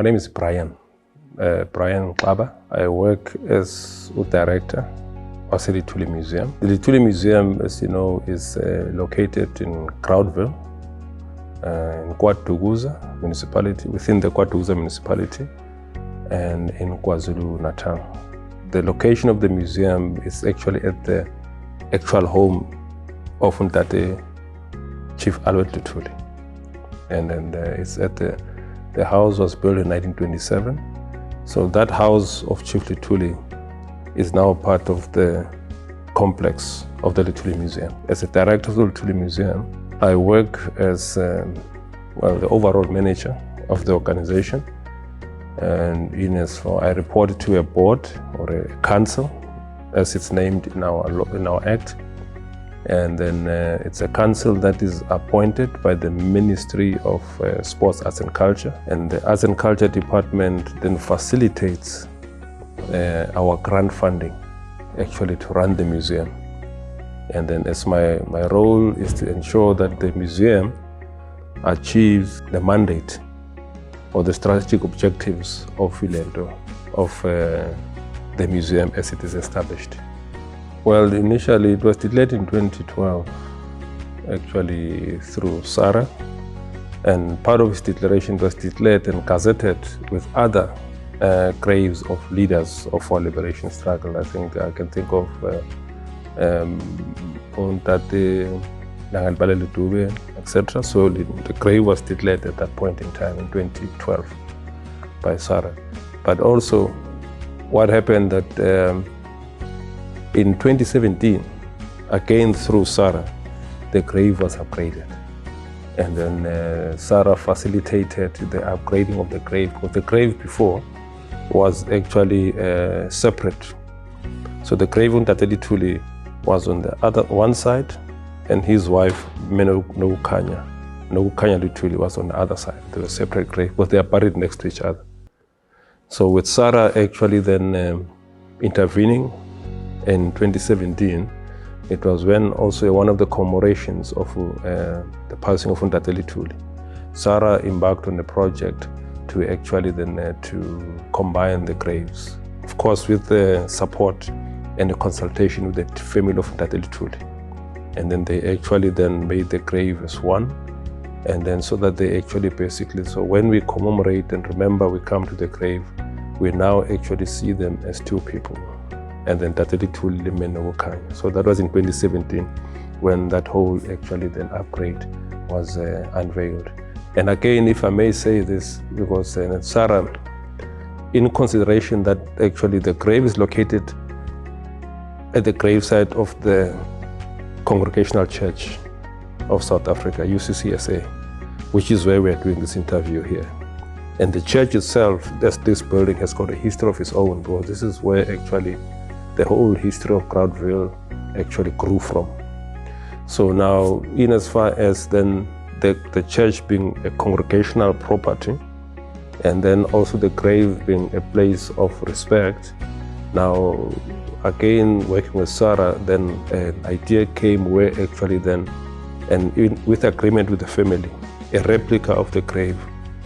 My name is Brian Xaba. I work as a director of the Luthuli Museum. The Luthuli Museum, as you know, is located in Crowdville, in KwaDukuza municipality, within the KwaDukuza municipality, and in KwaZulu-Natal. The location of the museum is actually at the actual home of Ntate Chief Albert Luthuli. And then it's at the house was built in 1927. So that house of Chief Luthuli is now part of the complex of the Luthuli Museum. As a director of the Luthuli Museum, I work as the overall manager of the organization. And I report to a board or a council, as it's named in our act. And then it's a council that is appointed by the Ministry of Sports, Arts and Culture. And the Arts and Culture Department then facilitates our grant funding, actually, to run the museum. And then as my role is to ensure that the museum achieves the mandate or the strategic objectives of the museum as it is established. Well, initially it was declared in 2012, actually through SAHRA, and part of its declaration was declared and gazetted with other graves of leaders of our liberation struggle. I think I can think of Ntate Nangalibale Ludube, etc. So the grave was declared at that point in time in 2012 by SAHRA. But also what happened that in 2017, again through SAHRA, the grave was upgraded. And then SAHRA facilitated the upgrading of the grave, because the grave before was actually separate. So the grave on Ntate Luthuli was on the one side, and his wife, Nokukanya Luthuli, was on the other side. They were separate graves, but they are buried next to each other. So with SAHRA actually then intervening in 2017, it was when also one of the commemorations of the passing of Ntate Luthuli, SAHRA embarked on a project to actually then to combine the graves, of course with the support and the consultation with the family of Ntate Luthuli. And then they actually then made the grave as one, and then so that they actually basically, so when we commemorate and remember, we come to the grave, we now actually see them as two people. And then Ntate Luthuli and Nokukanya. So that was in 2017 when that whole actually then upgrade was unveiled. And again, if I may say this, because SAHRA, in consideration that actually the grave is located at the gravesite of the Congregational Church of South Africa, UCCSA, which is where we are doing this interview here. And the church itself, this building has got a history of its own, because this is where actually the whole history of Crowdville actually grew from. So now, in as far as then the church being a congregational property, and then also the grave being a place of respect, now again working with SAHRA, then an idea came where actually then, and with agreement with the family, a replica of the grave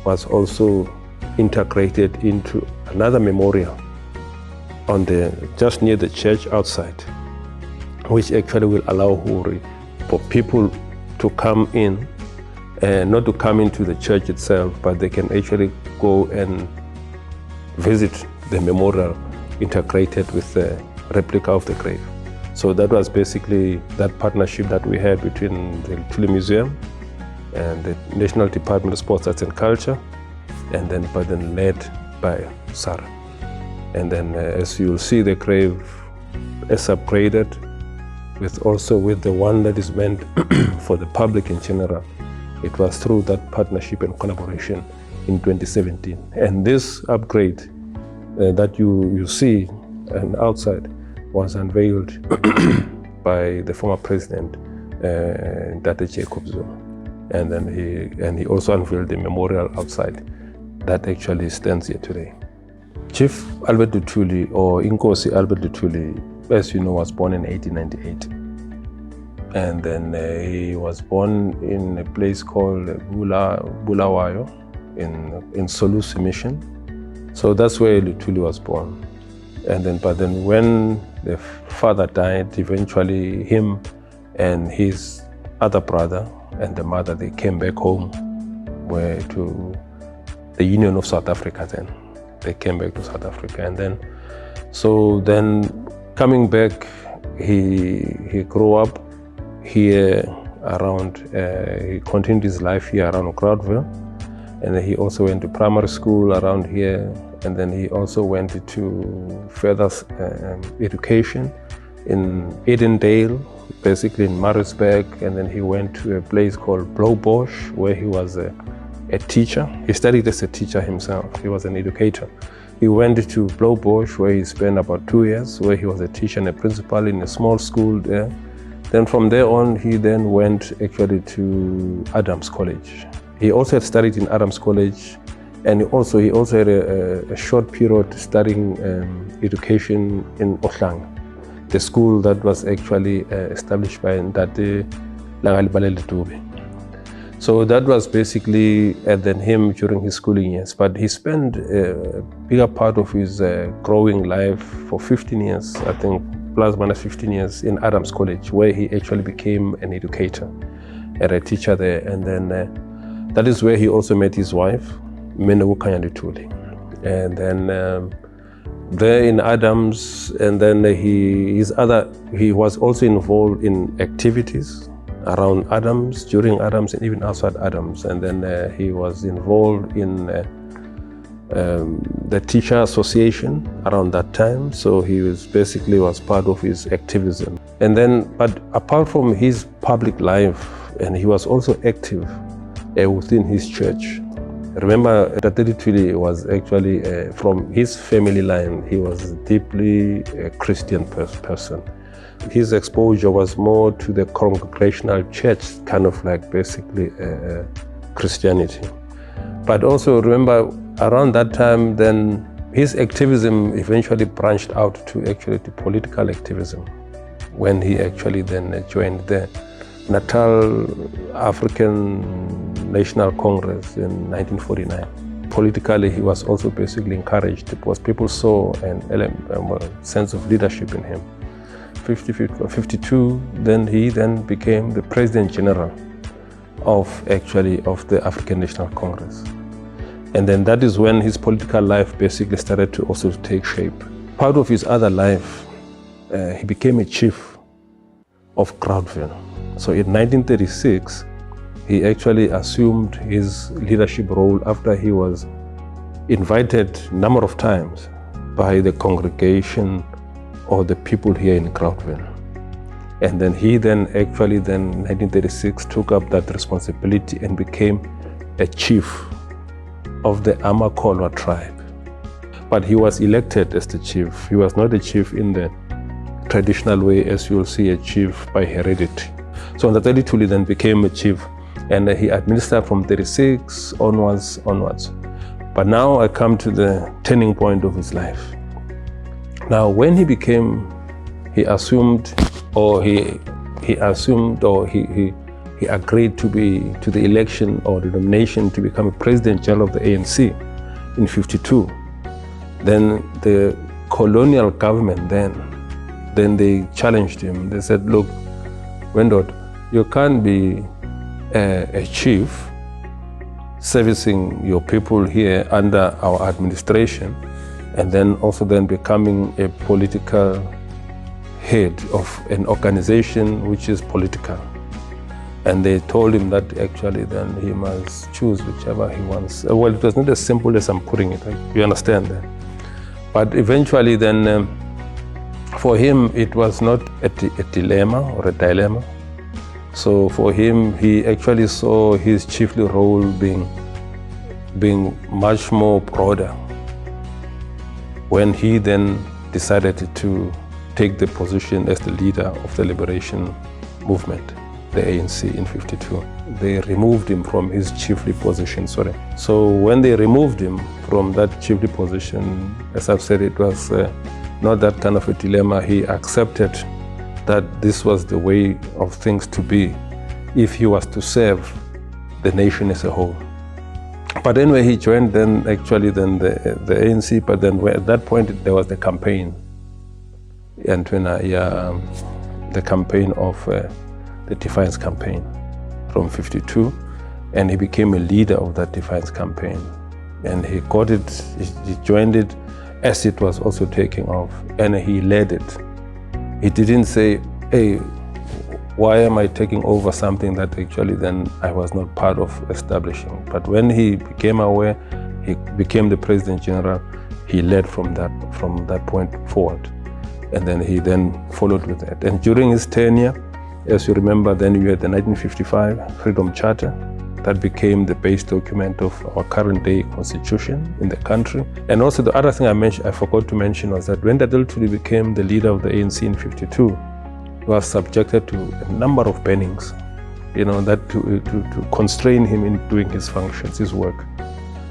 was also integrated into another memorial on just near the church outside, which actually will allow for people to come in, not to come into the church itself, but they can actually go and visit the memorial integrated with the replica of the grave. So that was basically that partnership that we had between the Luthuli Museum and the National Department of Sports, Arts and Culture, and then led by SAHRA. And then as you'll see, the grave is upgraded with the one that is meant for the public in general. It was through that partnership and collaboration in 2017. And this upgrade that you see and outside was unveiled by the former president, Ntate Jacob Zuma. And then he also unveiled the memorial outside that actually stands here today. Chief Albert Luthuli, or Inkosi Albert Luthuli, as you know, was born in 1898. And then he was born in a place called Bulawayo, in Solusi mission. So that's where Luthuli was born. But then when the father died, eventually him and his other brother and the mother, they came back home, where to the Union of South Africa then. They came back to South Africa, and then coming back, he grew up here around, he continued his life here around Groundville, and then he also went to primary school around here, and then he also went to further education in Edendale, basically in Maritzburg, and then he went to a place called Blaubosch, where he was a teacher. He studied as a teacher himself. He was an educator. He went to Blaubosch, where he spent about 2 years, where he was a teacher and a principal in a small school there. Then from there on, he then went actually to Adams College. He also had studied in Adams College, and he also had a short period studying education in Ohlang, the school that was actually established by Ntate Langalibale Luthuli. So that was basically then him during his schooling years. But he spent a bigger part of his growing life for 15 years, I think, plus minus 15 years in Adams College, where he actually became an educator and a teacher there. And then that is where he also met his wife, Menewukanya Luthuli. And then there in Adams, and then he was also involved in activities around Adams, during Adams, and even outside Adams. And then he was involved in the teacher association around that time. So he was part of his activism. And then, but apart from his public life, and he was also active within his church. Remember, Luthuli was actually, from his family line, he was a deeply Christian person. His exposure was more to the congregational church, kind of like basically Christianity. But also remember, around that time, then his activism eventually branched out to political activism, when he actually then joined the Natal African National Congress in 1949. Politically, he was also basically encouraged because people saw a sense of leadership in him. 52, then he became the President General of the African National Congress. And then that is when his political life basically started to also take shape. Part of his other life, he became a chief of Groundville. So in 1936, he actually assumed his leadership role after he was invited a number of times by the congregation or the people here in Groundville. And then he in 1936 took up that responsibility and became a chief of the Amakolwa tribe. But he was elected as the chief. He was not a chief in the traditional way as you will see a chief by heredity. So Ntate Luthuli then became a chief, and he administered from 36 onwards. But now I come to the turning point of his life. Now when he assumed he agreed to the election or the nomination to become a President General of the ANC in 52. Then the colonial government then they challenged him. They said, look, Wendot, you can't be a chief servicing your people here under our administration and then also becoming a political head of an organization which is political. And they told him that actually then he must choose whichever he wants. Well, it was not as simple as I'm putting it, you understand that. But eventually then, for him, it was not a dilemma or a dilemma. So for him, he actually saw his chiefly role being much more broader when he then decided to take the position as the leader of the liberation movement, the ANC, in 52. They removed him from his chiefly position, So when they removed him from that chiefly position, as I've said, it was not that kind of a dilemma. He accepted that this was the way of things to be if he was to serve the nation as a whole. But anyway, he joined then actually then the ANC, but then at that point there was the campaign. And when the campaign of the Defiance campaign from 52, and he became a leader of that Defiance campaign. And he got it, he joined it as it was also taking off, and he led it. He didn't say, hey, why am I taking over something that actually then I was not part of establishing? But when he became aware, he became the President General, he led from that point forward. And then he then followed with that. And during his tenure, as you remember, then you had the 1955 Freedom Charter that became the base document of our current day constitution in the country. And also the other thing I forgot to mention was that when Luthuli became the leader of the ANC in 52, he was subjected to a number of bannings, that to constrain him in doing his functions, his work.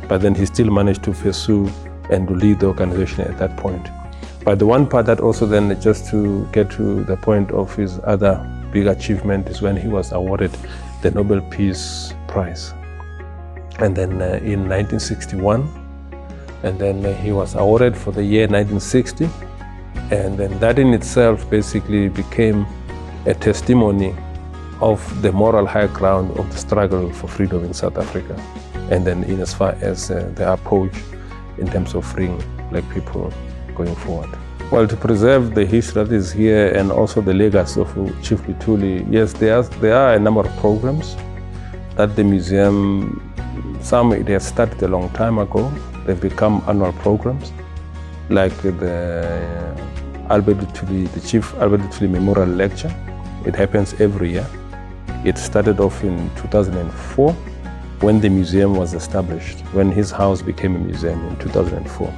But then he still managed to pursue and to lead the organization at that point. But the one part that also then, just to get to the point of his other big achievement, is when he was awarded the Nobel Peace Prize. And then in 1961, and then he was awarded for the year 1960. And then that in itself basically became a testimony of the moral high ground of the struggle for freedom in South Africa. And then in as far as the approach in terms of freeing Black people going forward. Well, to preserve the history that is here and also the legacy of Chief Luthuli, yes, there are a number of programs that the museum, they have started a long time ago. They've become annual programs, like the Albert Luthuli, the Chief Albert Luthuli Memorial Lecture. It happens every year. It started off in 2004 when the museum was established, when his house became a museum in 2004.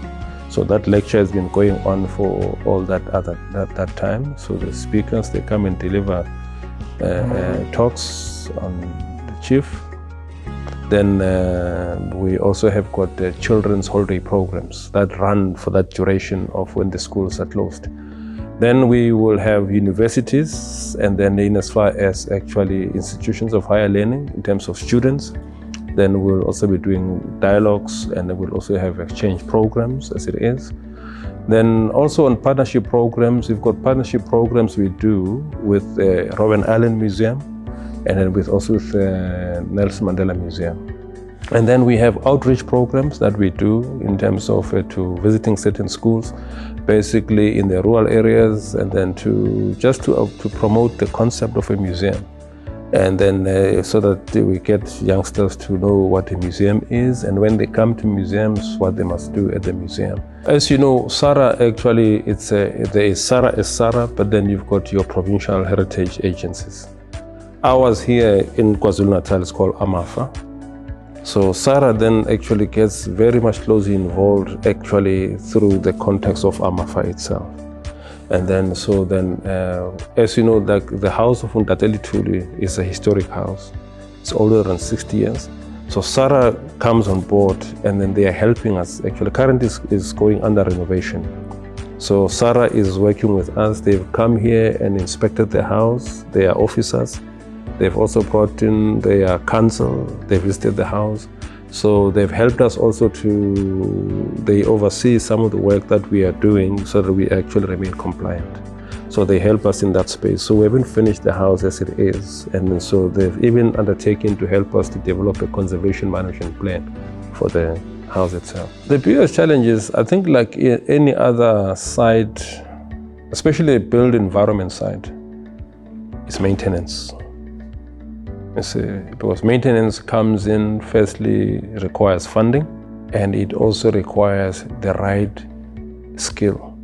So that lecture has been going on for all that time. So the speakers, they come and deliver talks on the chief. Then we also have got the children's holiday programs that run for that duration of when the schools are closed. Then we will have universities, and then in as far as actually institutions of higher learning in terms of students. Then we'll also be doing dialogues, and then we'll also have exchange programs as it is. Then also on partnership programs, we've got partnership programs we do with the Robben Island Museum, and then with Nelson Mandela Museum. And then we have outreach programs that we do in terms of to visiting certain schools, basically in the rural areas, and then to promote the concept of a museum. And then so that we get youngsters to know what a museum is, and when they come to museums, what they must do at the museum. As you know, SAHRA actually, there is SAHRA as SAHRA, but then you've got your provincial heritage agencies. Ours here in KwaZulu-Natal is called AMAFA. So SAHRA then actually gets very much closely involved actually through the context of AMAFA itself. And then, as you know, the house of Luthuli is a historic house. It's older than 60 years. So SAHRA comes on board, and then they are helping us. Actually, currently is going under renovation. So SAHRA is working with us. They've come here and inspected the house. They are officers. They've also brought in their council. They visited the house. So they've helped us also they oversee some of the work that we are doing so that we actually remain compliant. So they help us in that space. So we haven't finished the house as it is. And so they've even undertaken to help us to develop a conservation management plan for the house itself. The biggest challenges, I think like any other site, especially a built environment site, is maintenance. Because maintenance comes in, firstly, requires funding, and it also requires the right skill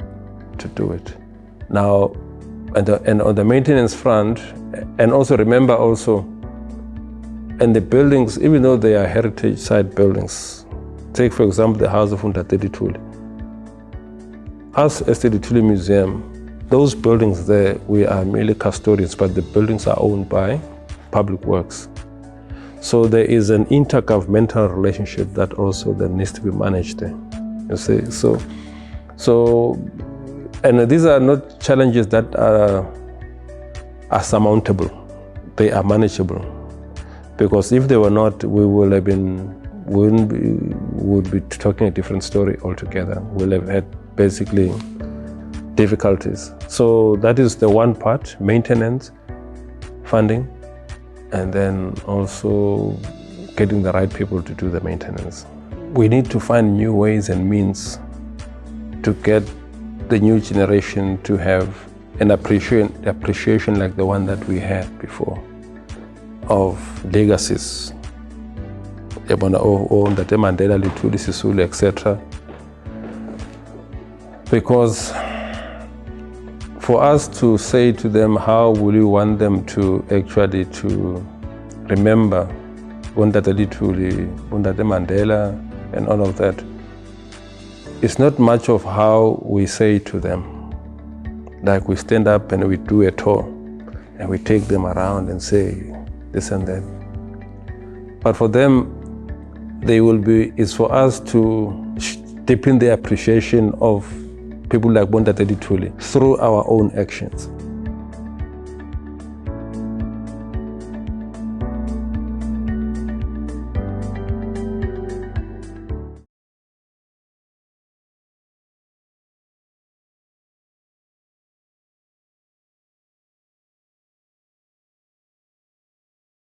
to do it. Now, and on the maintenance front, and also remember also, and the buildings, even though they are heritage site buildings, take for example the house of Luthuli. Us as the Luthuli Museum, those buildings there, we are merely custodians, but the buildings are owned by Public Works. So there is an intergovernmental relationship that also then needs to be managed there. You see, and these are not challenges that are surmountable. They are manageable, because if they were not, we will have been we would be talking a different story altogether. We'll have had basically difficulties. So that is the one part, maintenance, funding, and then also getting the right people to do the maintenance. We need to find new ways and means to get the new generation to have an appreciation like the one that we had before of legacies. Mandela, Luthuli, Sisulu, etc. Because for us to say to them, how will you want them to actually to remember Bundata Luthuli, Bundata Mandela, and all of that, it's not much of how we say to them. Like we stand up and we do a tour and we take them around and say this and that. But for them, it's for us to deepen their appreciation of people like Bundata Luthuli through our own actions.